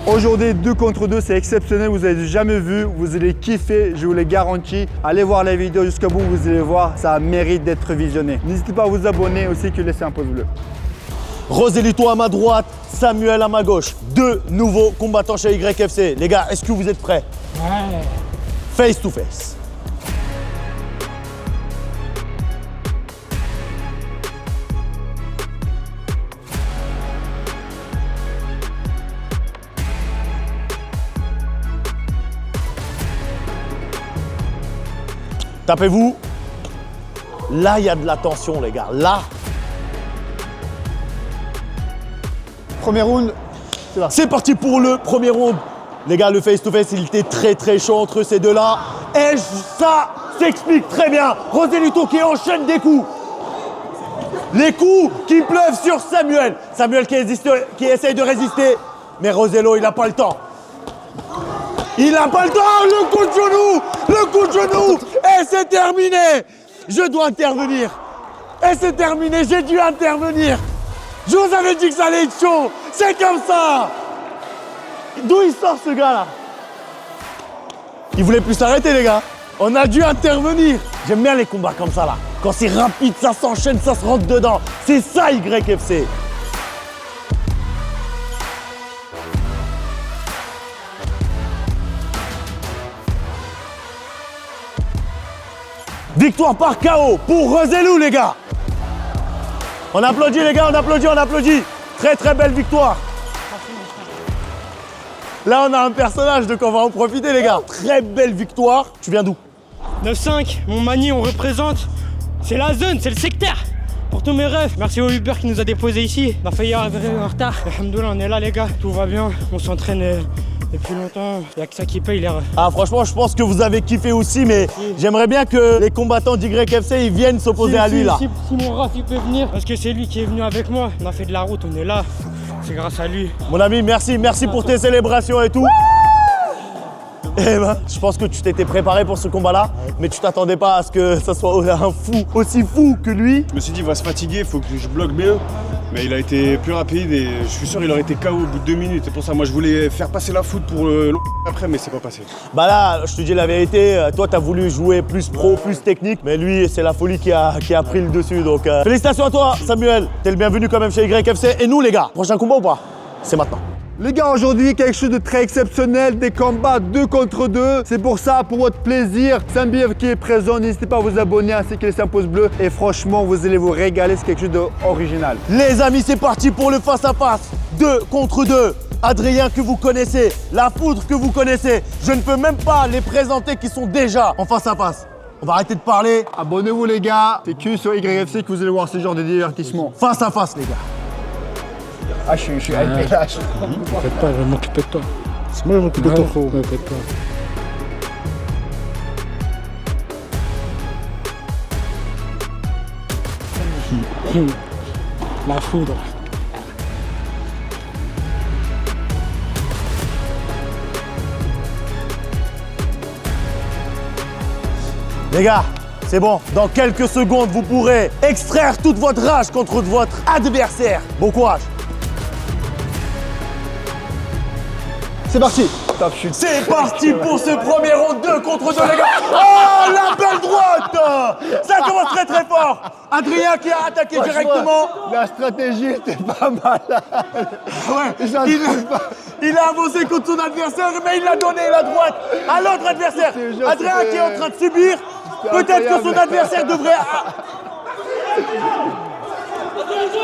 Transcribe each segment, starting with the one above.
Aujourd'hui, 2 contre 2, c'est exceptionnel, vous n'avez jamais vu, vous allez kiffer, je vous le garantis. Allez voir la vidéo jusqu'au bout, vous allez voir, ça mérite d'être visionné. N'hésitez pas à vous abonner aussi, que laisser un pouce bleu. Roselito à ma droite, Samuel à ma gauche. 2 nouveaux combattants chez YFC. Les gars, est-ce que vous êtes prêts? Ouais. Face to face. Tapez-vous. Là, il y a de la tension, les gars. Là. Premier round, c'est là. C'est parti pour le premier round. Les gars, le face-to-face, il était très chaud entre ces deux-là. Et ça s'explique très bien. Roselito qui enchaîne des coups. Les coups qui pleuvent sur Samuel. Samuel qui essaye de résister. Mais Rosello, il n'a pas le temps. Il n'a pas le temps. Le coup de genou. Le coup de genou. Et c'est terminé. Je dois intervenir. Et c'est terminé. J'ai dû intervenir. Je vous avais dit que ça allait être chaud. C'est comme ça. D'où il sort ce gars-là? Il voulait plus s'arrêter, les gars. On a dû intervenir. J'aime bien les combats comme ça, là. Quand c'est rapide, ça s'enchaîne, ça se rentre dedans. C'est ça, YFC. Victoire par KO pour Rosello, les gars. On applaudit, les gars, on applaudit, on applaudit. Très belle victoire. Là, on a un personnage, donc on va en profiter, les gars. Très belle victoire. Tu viens d'où? 9-5, mon Mani, on représente. C'est la zone, c'est le secteur. Pour tous mes rêves. Merci au Uber qui nous a déposés ici. On a failli arriver en retard. Alhamdoulilah, on est là, les gars. Tout va bien. On s'entraîne depuis longtemps. Il n'y a que ça qui paye, l'air. Ah, franchement, je pense que vous avez kiffé aussi, mais j'aimerais bien que les combattants d'YFC ils viennent s'opposer à lui, là. Si mon Raf, il peut venir, parce que c'est lui qui est venu avec moi. On a fait de la route, on est là. C'est grâce à lui. Mon ami, merci pour tes célébrations et tout. Eh ben, je pense que tu t'étais préparé pour ce combat-là, mais tu t'attendais pas à ce que ça soit un fou aussi fou que lui. Je me suis dit, il va se fatiguer, il faut que je bloque bien. Mais il a été plus rapide et je suis sûr qu'il aurait été KO au bout de 2 minutes. C'est pour ça, moi, je voulais faire passer la foot pour le après, mais c'est pas passé. Bah là, je te dis la vérité, toi, t'as voulu jouer plus pro, plus technique, mais lui, c'est la folie qui a pris le dessus. Donc, félicitations à toi, Samuel. T'es le bienvenu quand même chez YFC. Et nous, les gars, prochain combat ou pas? C'est maintenant. Les gars, aujourd'hui, quelque chose de très exceptionnel, des combats 2 contre 2. C'est pour ça, pour votre plaisir, Sambiev qui est présent, n'hésitez pas à vous abonner ainsi que laisser un pouce bleu. Et franchement, vous allez vous régaler, c'est quelque chose d'original. Les amis, c'est parti pour le face-à-face. 2 contre 2. Adrien que vous connaissez, la foudre que vous connaissez. Je ne peux même pas les présenter qui sont déjà en face-à-face. On va arrêter de parler. Abonnez-vous les gars, c'est que sur YFC que vous allez voir ce genre de divertissement. Face-à-face, les gars. Ah, je suis hypé là. T'inquiète pas, je vais m'occuper de toi. C'est moi qui vais m'occuper de toi, frérot. T'inquiète pas. La foudre. Les gars, c'est bon. Dans quelques secondes, vous pourrez extraire toute votre rage contre votre adversaire. Bon courage. C'est parti. Top chute. C'est parti pour ce premier round 2 contre 2, les gars. Oh, la belle droite. Ça commence très fort. Adrien qui a attaqué directement. La stratégie était pas mal. Ouais, il a avancé contre son adversaire, mais il a donné la droite à l'autre adversaire. Adrien qui est en train de subir. Peut-être que son adversaire devrait...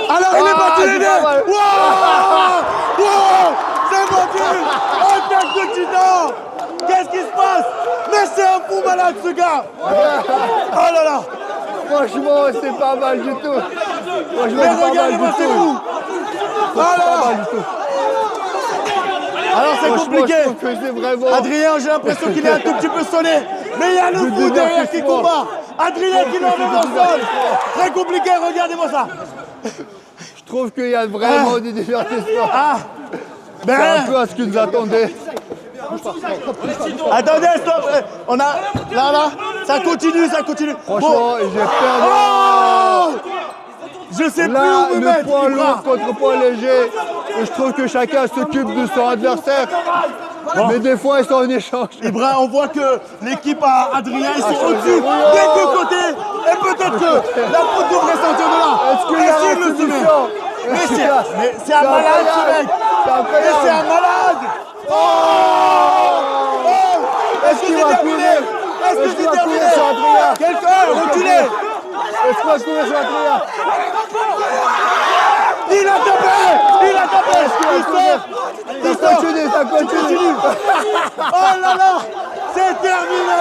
Alors il est battu les deux. Wow, c'est battu. Attaque de titan. Qu'est-ce qui se passe? Mais c'est un fou malade ce gars. Oh là là. Franchement, c'est pas mal du tout. Mais regardez-moi, c'est fou. Oh là là. Alors c'est compliqué. Adrien, j'ai l'impression qu'il est un tout petit peu sonné. Mais il y a le fou derrière qui combat. Adrien qui l'emmène dans le sol. Très compliqué, regardez-moi ça. Je trouve qu'il y a vraiment du divertissement. C'est un peu à ce que nous attendaient. Attendez, stop. On a... Là, ça continue. Franchement, j'ai peur. Oh, je sais plus où me mettre. Poids lourd contre poids léger. Et je trouve que chacun s'occupe de son adversaire. Mais des fois, ils sont en échange. Ibra, on voit que l'équipe à Adrien, ils sont au-dessus des deux côtés. Et peut-être que la faute devrait sortir de là. Est-ce qu'il y a Et s'il le soumet. Mais c'est un malade, ce mec. Mais c'est un malade. Oh, est-ce que qu'il c'est va terminé? courir? Est-ce que Est-ce qu'il c'est va terminé? courir sur Adrien? Quelqu'un, reculez. Est-ce qu'on va se courir sur Adrien? Il a tapé. Il a tapé. Il Ça continue. Oh là là, c'est terminé.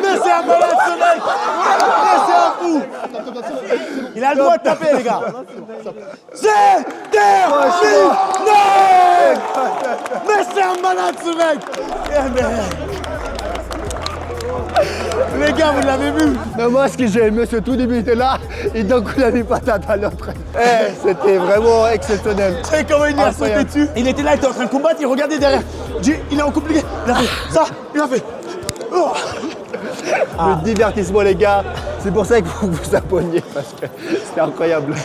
Mais c'est un malade, ce mec. Mais c'est un fou. Il a le droit de taper, les gars. C'est terminé. Mais c'est un malade, ce mec. Les gars, vous l'avez vu? Mais moi, ce que j'ai aimé, c'est tout début, il était là, et donc il a mis patate à l'autre. C'était vraiment exceptionnel. Tu sais comment il lui a sauté Incroyable. dessus? Il était là, il était en train de combattre, il regardait derrière. Il est en compliqué. Il a fait ça, il a fait. Oh. Le divertissement, les gars, c'est pour ça qu'il faut vous abonner, parce que c'était incroyable.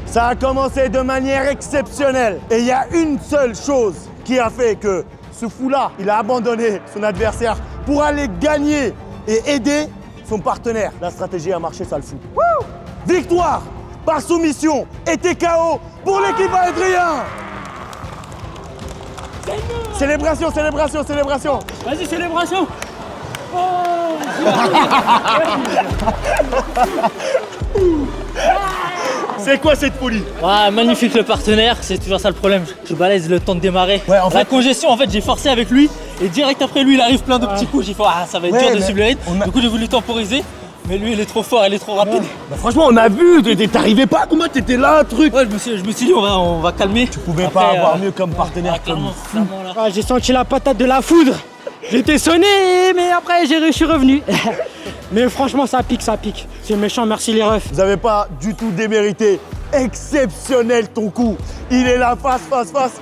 Ça a commencé de manière exceptionnelle. Et il y a une seule chose qui a fait que ce fou-là, il a abandonné son adversaire pour aller gagner et aider son partenaire. La stratégie a marché, ça le fout. Victoire par soumission et TKO pour l'équipe à Adrien. Célébration, célébration, célébration. Vas-y, célébration. C'est quoi cette folie? Ah, magnifique le partenaire, c'est toujours ça le problème. Je balèze le temps de démarrer. Ouais, en fait- La congestion, en fait, j'ai forcé avec lui et direct après lui, il arrive plein de petits coups. J'ai fait, ah, ça va être Ouais, dur de mais suivre le rythme. on a- Du coup, j'ai voulu temporiser. Mais lui, il est trop fort, il est trop rapide. Bah, franchement, on a vu, t'arrivais pas à combattre, t'étais là, truc. Ouais, je me suis dit, on va calmer. Tu pouvais pas avoir mieux comme partenaire clairement, clairement, là. Ah, j'ai senti la patate de la foudre. J'étais sonné, mais après, je suis revenu. Mais franchement, ça pique, ça pique. C'est méchant, merci les refs. Vous avez pas du tout démérité. Exceptionnel ton coup. Il est là, face.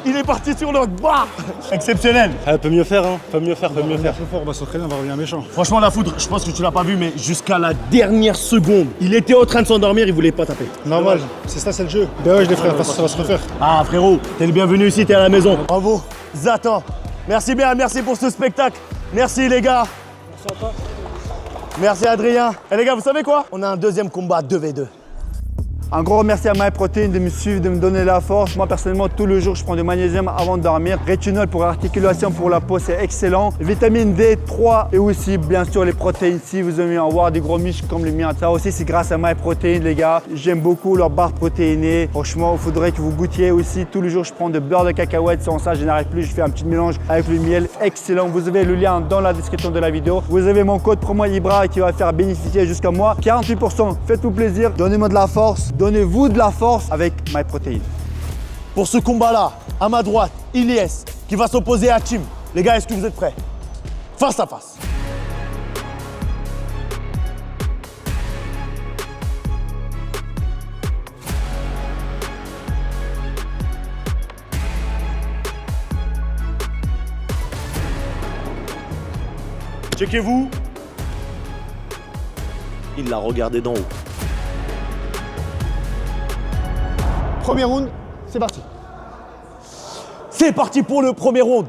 Il est parti sur notre barre. Exceptionnel. Elle peut mieux faire, hein. Peut mieux faire. Plus fort, on va s'entraîner, on va revenir méchant. Franchement, la foudre, je pense que tu l'as pas vu, mais jusqu'à la dernière seconde, il était en train de s'endormir, il voulait pas taper. Normal, c'est ça, c'est le jeu. Ben ouais, les frères, ça va se refaire. Ah frérot, t'es le bienvenu ici, t'es à la maison. Bravo, Zatan. Merci bien, merci pour ce spectacle. Merci les gars. Merci à toi. Merci Adrien. Et les gars, vous savez quoi? On a un deuxième combat 2v2. Un gros merci à MyProtein de me suivre, de me donner la force. Moi personnellement, tous les jours, je prends du magnésium avant de dormir. Rétinol pour l'articulation, pour la peau, c'est excellent. Vitamine D3 et aussi bien sûr les protéines. Si vous aimez avoir des gros muscles comme les miens, ça aussi c'est grâce à MyProtein les gars. J'aime beaucoup leur barre protéinée. Franchement, il faudrait que vous goûtiez aussi. Tous les jours, je prends de beurre de cacahuète. Sans ça, je n'arrive plus. Je fais un petit mélange avec le miel. Excellent. Vous avez le lien dans la description de la vidéo. Vous avez mon code promo Ibra qui va faire bénéficier jusqu'à moi 48%. Faites-vous plaisir. Donnez-moi de la force. Donnez-vous de la force avec MyProtein. Pour ce combat-là, à ma droite, Ilyes qui va s'opposer à Tim. Les gars, est-ce que vous êtes prêts? Face à face. Checkez-vous. Il l'a regardé d'en haut. Premier round, c'est parti. C'est parti pour le premier round.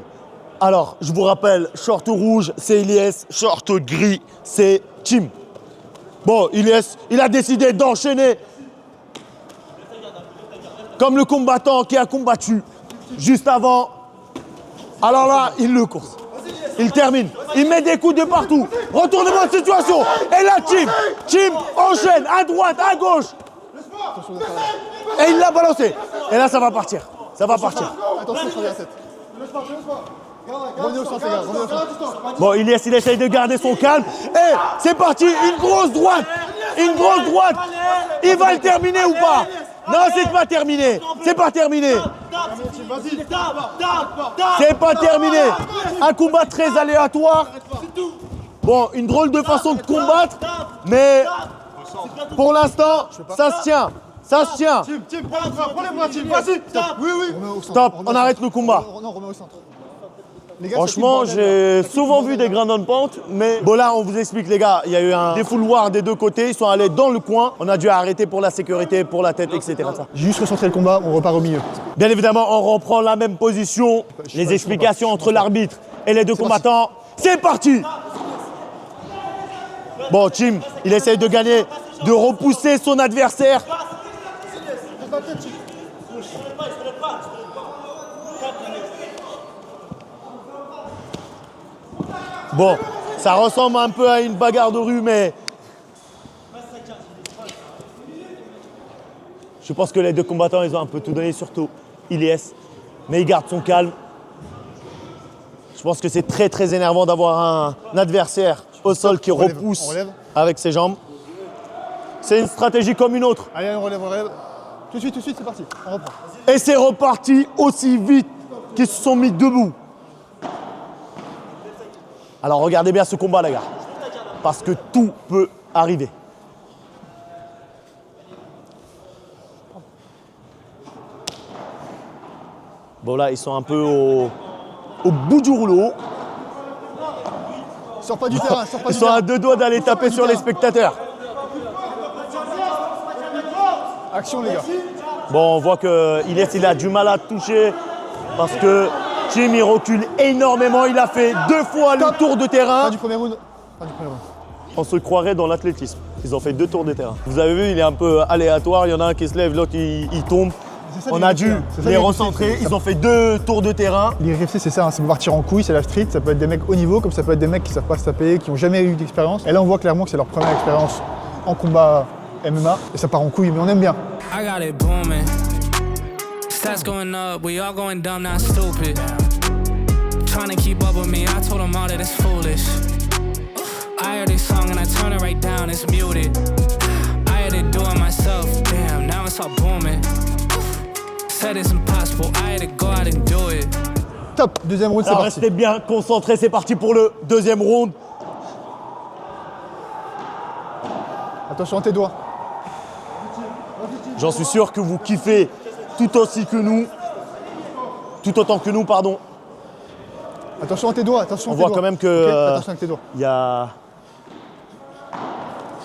Alors, je vous rappelle, short rouge, c'est Ilyes, short gris, c'est Tim. Bon, Ilyes, il a décidé d'enchaîner comme le combattant qui a combattu juste avant. Alors là, il le course. Il termine. Il met des coups de partout. Retournement de situation. Et là, Tim enchaîne à droite, à gauche. Et il l'a balancé. Et là, ça va partir. Ça va partir. Attention, travaille la tête. Revenez au centre, les gars, revenez au centre. Bon, Ilyes, il essaye de garder son calme. Et c'est parti, une grosse droite. Une grosse droite. Il va le terminer ou pas? Non, c'est pas terminé. C'est pas terminé. C'est pas terminé. Un combat très aléatoire. Bon, une drôle de façon de combattre. Mais pour l'instant, ça se tient. Ça se tient. Tim, prends les bras, Tim, vas-y. Oui, oui. Stop, on arrête le combat. Non, remets au centre. Les gars, Franchement, c'est qui le bordel, j'ai souvent vu des grandes pentes, mais bon là, on vous explique les gars, il y a eu un défouloir des deux côtés, ils sont allés dans le coin, on a dû arrêter pour la sécurité, pour la tête, etc. J'ai juste recentré le combat, on repart au milieu. Bien évidemment, on reprend la même position, les explications entre l'arbitre et les deux combattants. C'est parti! Bon, Tim, il essaye de gagner, de repousser son adversaire. Bon, ça ressemble un peu à une bagarre de rue, mais je pense que les deux combattants, ils ont un peu tout donné, surtout Ilyes, mais il garde son calme. Je pense que c'est très très énervant d'avoir un adversaire au sol qui repousse avec ses jambes. C'est une stratégie comme une autre. Allez, on relève. Tout de suite, c'est parti. On reprend. Et c'est reparti aussi vite qu'ils se sont mis debout. Alors regardez bien ce combat les gars, parce que tout peut arriver. Bon là, ils sont un peu au bout du rouleau. Sors pas du terrain, sors pas Ils du sont terrain. à deux doigts d'aller taper sur les spectateurs. Action, les gars. Bon, on voit qu'il a du mal à toucher parce que Tim il recule énormément. Il a fait 2 fois le tour de terrain. Fin du premier round. Fin du premier round. On se croirait dans l'athlétisme. Ils ont fait 2 tours de terrain. Vous avez vu, il est un peu aléatoire. Il y en a un qui se lève, l'autre il tombe. C'est ça, On les a UFC, dû hein. C'est ça, les les UFC. recentrer. Ils ont fait 2 tours de terrain. Les RFC, c'est ça, hein, ça peut partir en couille, c'est la street, ça peut être des mecs haut niveau, comme ça peut être des mecs qui savent pas se taper, qui n'ont jamais eu d'expérience. Et là, on voit clairement que c'est leur première expérience en combat MMA, et ça part en couille, mais on aime bien. I got it booming. Stats going up, we all going dumb, not stupid. Trying to keep up with me, I told them all that it's foolish. I heard this song and I turn it right down, it's muted. I had to do it myself, damn, now it's all booming. Said it's impossible, I had to go out and do it. Top, deuxième round, c'est Alors, parti. restez bien concentrés. C'est parti pour le deuxième round. Attention à tes doigts. J'en suis sûr que vous kiffez tout aussi que nous. Tout autant que nous, pardon. Attention à tes doigts, attention On à tes voit doigts. quand même que, Ok, attention avec tes doigts. Il y a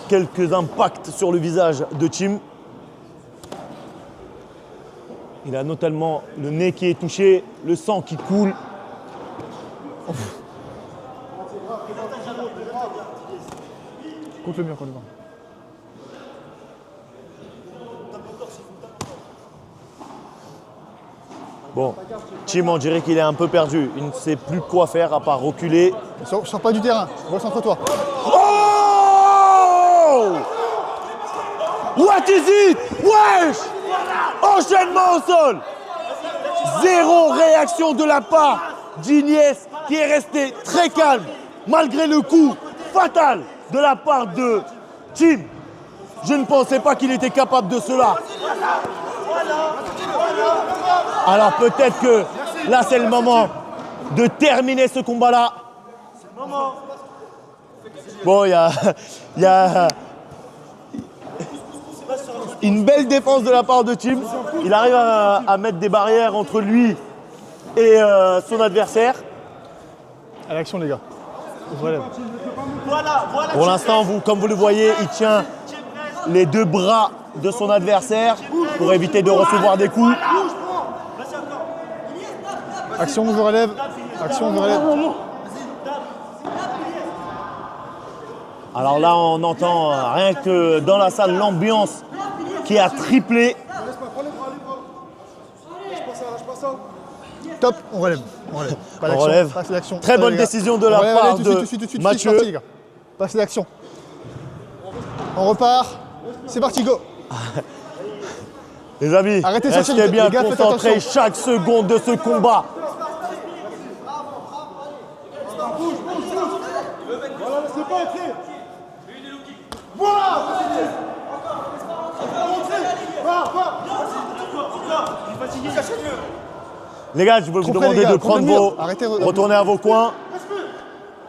quelques impacts sur le visage de Tim. Il a notamment le nez qui est touché, le sang qui coule. Contre le mur, contre le mur. Bon, Tim, on dirait qu'il est un peu perdu. Il ne sait plus quoi faire à part reculer. Sors pas du terrain, recentre-toi. Oh! What is it? Wesh! Enchaînement au sol! Zéro réaction de la part d'Ilyes qui est resté très calme malgré le coup fatal de la part de Tim. Je ne pensais pas qu'il était capable de cela. Alors peut-être que là c'est le moment de terminer ce combat-là. Bon, il y a une belle défense de la part de Tim. Il arrive à mettre des barrières entre lui et son adversaire. À l'action, les gars. On se relève. Pour l'instant, comme vous le voyez, il tient les 2 bras de son adversaire pour éviter de recevoir des coups. Action, on se relève. Action, on se relève. Alors là, on entend rien que dans la salle l'ambiance qui a triplé. Top, on relève. On relève. Pas On d'action, relève. passe l'action. Très Allez, bonne les gars. décision de On la relève, part allez, de tout suite, Mathieu. c'est parti, les gars. Passe l'action. On repart. C'est parti, go. Les amis, Arrêtez de chercher, restez bien les gars, faites concentrés attention. chaque seconde de ce combat. Les gars, je veux vous Trop près, demander les gars, de contre prendre le mur. vos... Arrêtez, retournez à vos coins.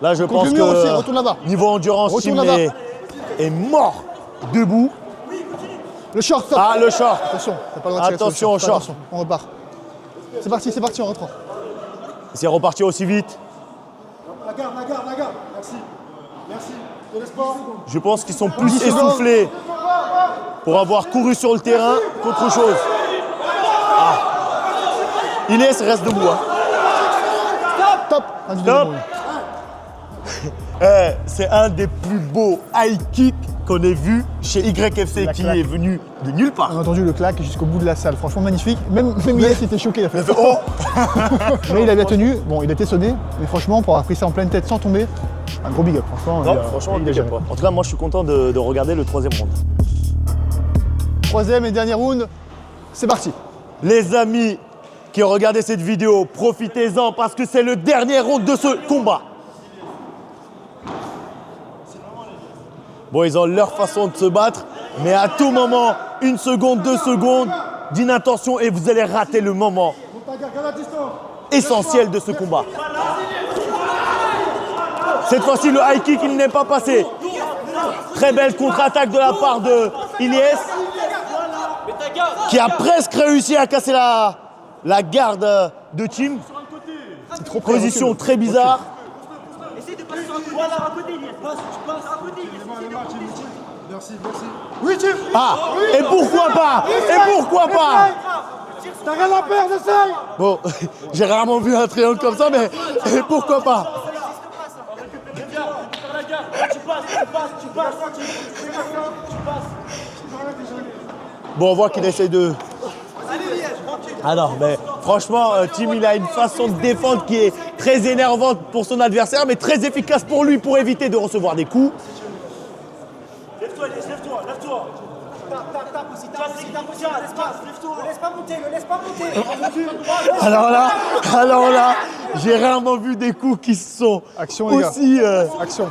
Là, je pense le mur aussi, que retourne là-bas. niveau endurance, Retourne Tim là-bas. est mort debout. Le short, top. Ah, le short. Attention, t'as pas le droit de tirer sur le Attention au Fais short. attention, on repart. C'est parti, on reprend. C'est reparti aussi vite. La garde. Merci. Te laisse pas. Je pense qu'ils sont plus essoufflés pour avoir couru sur le terrain qu'autre chose. Ah. Ilyes reste debout. Hein. Top. Stop. C'est un des plus beaux high kicks qu'on ait vu chez YFC qui est venu de nulle part. On a entendu le claque jusqu'au bout de la salle. Franchement magnifique. Même Ilyes était choqué. Il a fait Oh. Mais il a bien tenu. Bon, il a été sonné. Mais franchement, pour avoir pris ça en pleine tête sans tomber, un gros big up. Franchement, Franchement, il a géré. En tout cas, moi je suis content de regarder le troisième round. Troisième et dernier round. C'est parti. Les amis qui ont regardé cette vidéo, profitez-en parce que c'est le dernier round de ce combat. Bon, ils ont leur façon de se battre, mais à tout moment, 1 seconde, 2 secondes d'inattention et vous allez rater le moment essentiel de ce combat. Cette fois-ci, le high kick, il n'est pas passé. Très belle contre-attaque de la part de Ilyes, qui a presque réussi à casser la garde de Tim. Position très bizarre. Oui, Tim. Ah, et pourquoi pas? T'as rien à perdre, essaye. Bon, j'ai rarement vu un triangle comme ça, mais pourquoi pas? Bon, on voit qu'il essaie de... Ah non, mais franchement, Tim, il a une façon de défendre qui est très énervante pour son adversaire, mais très efficace pour lui pour éviter de recevoir des coups. Lève-toi. Tape aussi. Ne laisse pas monter. Alors là, j'ai rarement vu des coups qui sont Action, les gars. aussi Action.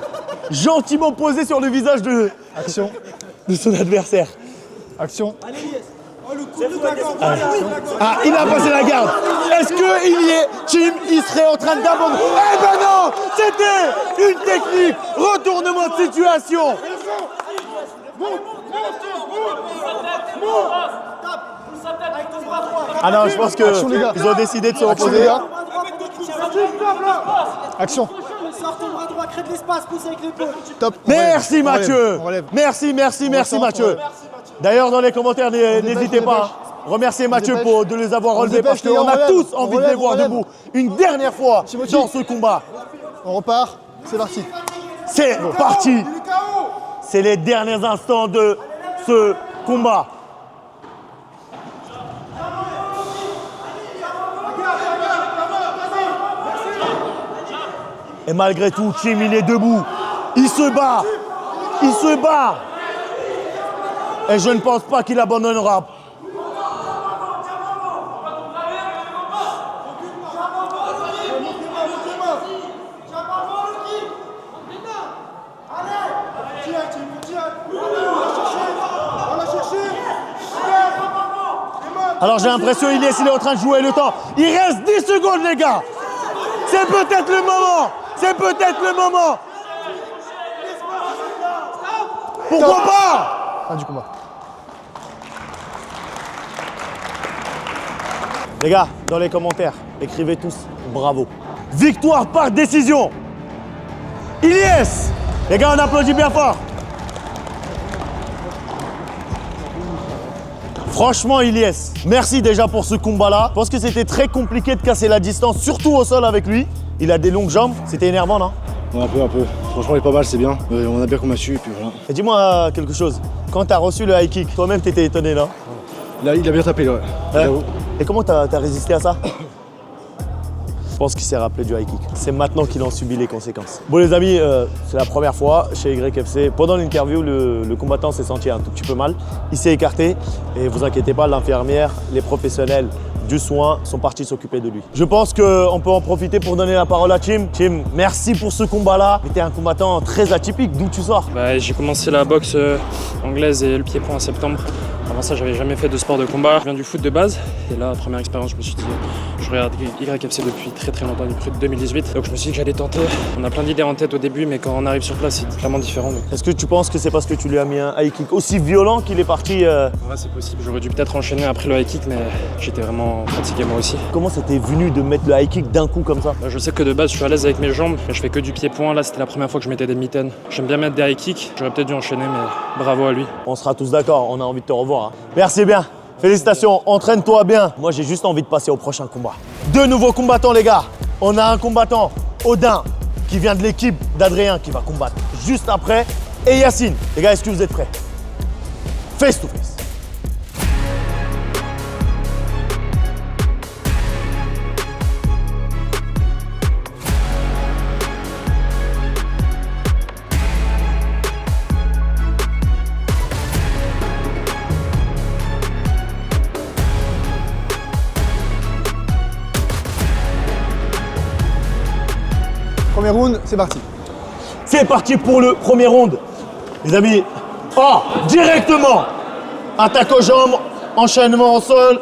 gentiment posés sur le visage de son adversaire. Action. Ah, il a passé la garde. Est-ce que Tim, il serait en train d'abandonner? Eh ben non, c'était une technique. Retournement de situation. Ah non, je pense qu'ils ont décidé de se reposer. Action. Sors ton bras droit, crée de l'espace, pousse avec l'épaule. Top. Merci Mathieu. On relève. Merci On Mathieu. relève. D'ailleurs, dans les commentaires, n'hésitez on pas. dépêche. Remerciez Mathieu dépêche. de les avoir On relevés dépêche, parce les gars, qu'on on a relève. tous On envie de les relève, voir on relève. debout une dernière fois Timothy. dans ce combat. On repart. C'est parti. C'est parti. C'est les derniers instants de ce combat. Et malgré tout, Tim, il est debout. Il se bat. Et je ne pense pas qu'il abandonnera. Alors j'ai l'impression qu'il est en train de jouer le temps. Il reste 10 secondes, les gars. C'est peut-être le moment. Pourquoi pas? Fin du combat. Les gars, dans les commentaires, écrivez tous bravo. Victoire par décision. Ilyes. Les gars, on applaudit bien fort. Franchement, Ilyes, merci déjà pour ce combat-là. Je pense que c'était très compliqué de casser la distance, surtout au sol avec lui. Il a des longues jambes, c'était énervant, non? Ouais, un peu. Franchement, il est pas mal, c'est bien. On a bien combattu et puis voilà. Et dis-moi quelque chose. Quand t'as reçu le high kick, toi-même t'étais étonné, non? Il a bien tapé, là, ouais. J'avoue. Et comment t'as résisté à ça? Je pense qu'il s'est rappelé du high kick. C'est maintenant qu'il en subit les conséquences. Bon les amis, c'est la première fois chez YFC. Pendant l'interview, le combattant s'est senti un tout petit peu mal. Il s'est écarté et vous inquiétez pas, l'infirmière, les professionnels du soin sont partis s'occuper de lui. Je pense qu'on peut en profiter pour donner la parole à Tim. Tim, merci pour ce combat-là. Tu es un combattant très atypique, d'où tu sors? J'ai commencé la boxe anglaise et le pied-point en septembre. Avant ça, j'avais jamais fait de sport de combat. Je viens du foot de base. Et là, première expérience, je me suis dit, je regarde YFC depuis très longtemps, depuis 2018. Donc je me suis dit que j'allais tenter. On a plein d'idées en tête au début, mais quand on arrive sur place, c'est clairement différent. Donc. Est-ce que tu penses que c'est parce que tu lui as mis un high kick aussi violent qu'il est parti Ouais, c'est possible. J'aurais dû peut-être enchaîner après le high kick, mais j'étais vraiment fatigué moi aussi. Comment ça t'est venu de mettre le high kick d'un coup comme ça? Je sais que de base, je suis à l'aise avec mes jambes, mais je fais que du pied-point. Là, c'était la première fois que je mettais des mitaines. J'aime bien mettre des high kicks. J'aurais peut-être dû enchaîner, mais bravo à lui. On sera tous d'accord, on a envie de te revoir. Hein. Merci bien. Félicitations, entraîne-toi bien. Moi, j'ai juste envie de passer au prochain combat. 2 nouveaux combattants, les gars. On a un combattant, Odin, qui vient de l'équipe d'Adrien, qui va combattre juste après. Et Yacine. Les gars, est-ce que vous êtes prêts? Face to face. Premier round, c'est parti. C'est parti pour le premier round. Les amis, directement. Attaque aux jambes, enchaînement au sol.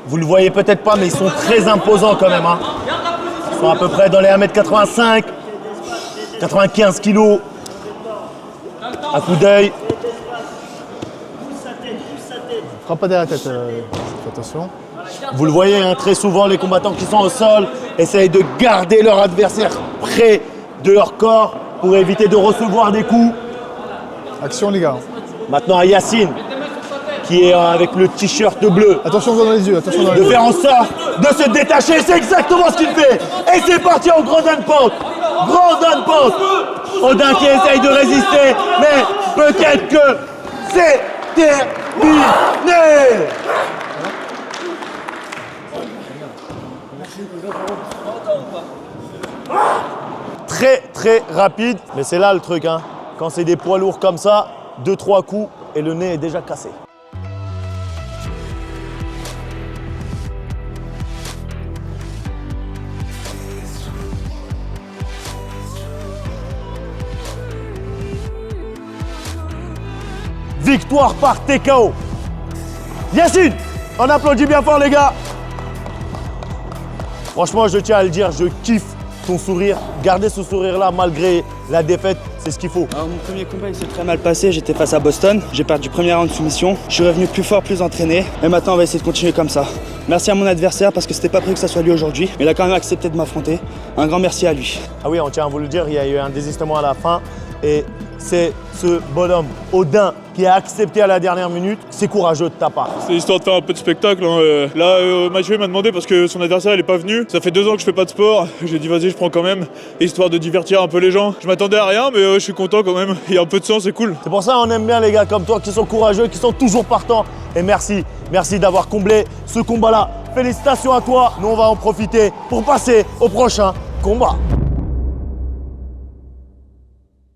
Vous le voyez peut-être pas, mais ils sont très imposants quand même. Hein. Ils sont à peu près dans les 1m85, 95 kg. À coup d'œil. Frappe pas derrière la tête, fais attention. Vous le voyez, hein, très souvent, les combattants qui sont au sol essayent de garder leur adversaire près de leur corps pour éviter de recevoir des coups. Action les gars. Maintenant à Yacine, qui est avec le t-shirt bleu. Attention dans les yeux, attention dans les De yeux. faire en sorte de se détacher, c'est exactement ce qu'il fait. Et c'est parti en grande pente. Grande pente. Odin qui essaye de résister, mais peut-être que c'est terminé. Très rapide, mais c'est là le truc, hein. Quand c'est des poids lourds comme ça, 2-3 coups et le nez est déjà cassé. Victoire par TKO. Yacine, on applaudit bien fort les gars. Franchement, je tiens à le dire, je kiffe ton sourire. Garder ce sourire-là malgré la défaite, c'est ce qu'il faut. Alors, mon premier combat il s'est très mal passé, j'étais face à Boston, j'ai perdu premier round de soumission, je suis revenu plus fort, plus entraîné, et maintenant on va essayer de continuer comme ça. Merci à mon adversaire parce que c'était pas prévu que ça soit lui aujourd'hui, mais il a quand même accepté de m'affronter. Un grand merci à lui. Ah oui, on tient à vous le dire, il y a eu un désistement à la fin et c'est ce bonhomme, Odin, qui a accepté à la dernière minute. C'est courageux de ta part. C'est histoire de faire un peu de spectacle. Hein. Là, Mathieu m'a demandé parce que son adversaire n'est pas venu. Ça fait 2 ans que je fais pas de sport. J'ai dit vas-y, je prends quand même, histoire de divertir un peu les gens. Je m'attendais à rien, mais je suis content quand même. Il y a un peu de sang, c'est cool. C'est pour ça qu'on aime bien les gars comme toi qui sont courageux, qui sont toujours partants. Et merci d'avoir comblé ce combat-là. Félicitations à toi. Nous, on va en profiter pour passer au prochain combat.